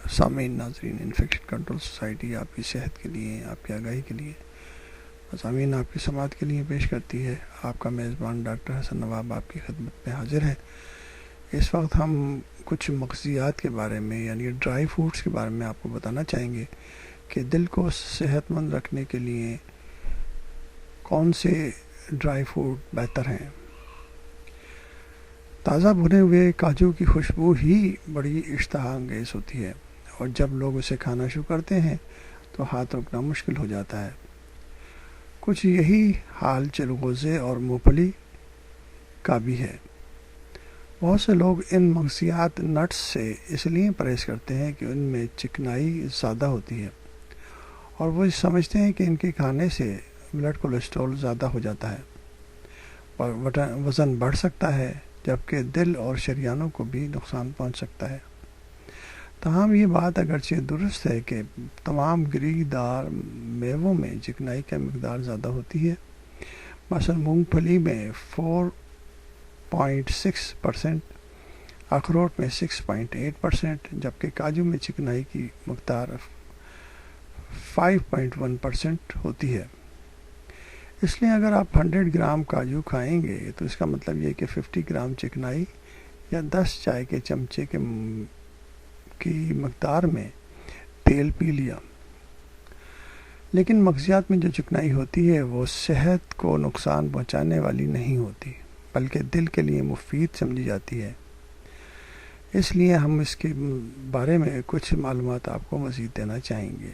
سامعین ناظرین، infection control society آپ کی صحت کے لیے، آپ کی آگاہی کے لیے مضامین آپ کی سماعت کے لیے پیش کرتی ہے۔ آپ کا میزبان ڈاکٹر حسن نواب آپ کی خدمت میں حاضر ہے۔ اس وقت ہم کچھ مغزیات کے بارے میں یعنی ڈرائی فروٹس کے بارے میں آپ کو بتانا چاہیں گے کہ دل کو صحت مند رکھنے کے لیے کون سے ڈرائی فروٹ بہتر ہیں۔ تازہ بھنے ہوئے کاجو کی خوشبو ہی بڑی اشتہا انگیز ہوتی ہے، اور جب لوگ اسے کھانا شروع کرتے ہیں تو ہاتھ روکنا مشکل ہو جاتا ہے۔ کچھ یہی حال چلغوزے اور مونگ پھلی کا بھی ہے۔ بہت سے لوگ ان مغزیات نٹس سے اس لیے پرہیز کرتے ہیں کہ ان میں چکنائی زیادہ ہوتی ہے، اور وہ سمجھتے ہیں کہ ان کے کھانے سے بلڈ کولیسٹرول زیادہ ہو جاتا ہے اور وزن بڑھ سکتا ہے، جبکہ دل اور شریانوں کو بھی نقصان پہنچ سکتا ہے۔ تاہم یہ بات اگرچہ درست ہے کہ تمام گری دار میووں میں چکنائی کی مقدار زیادہ ہوتی ہے۔ مثلا مونگ پھلی میں 4.6%، اخروٹ میں 6.8%، جبکہ کاجو میں چکنائی کی مقدار 5.1% ہوتی ہے۔ اس لیے اگر آپ 100 گرام کاجو کھائیں گے تو اس کا مطلب یہ کہ 50 گرام چکنائی یا 10 چائے کے چمچے کی مقدار میں تیل پی لیا۔ لیکن مغزیات میں جو چکنائی ہوتی ہے وہ صحت کو نقصان پہنچانے والی نہیں ہوتی، بلکہ دل کے لیے مفید سمجھی جاتی ہے۔ اس لیے ہم اس کے بارے میں کچھ معلومات آپ کو مزید دینا چاہیں گے۔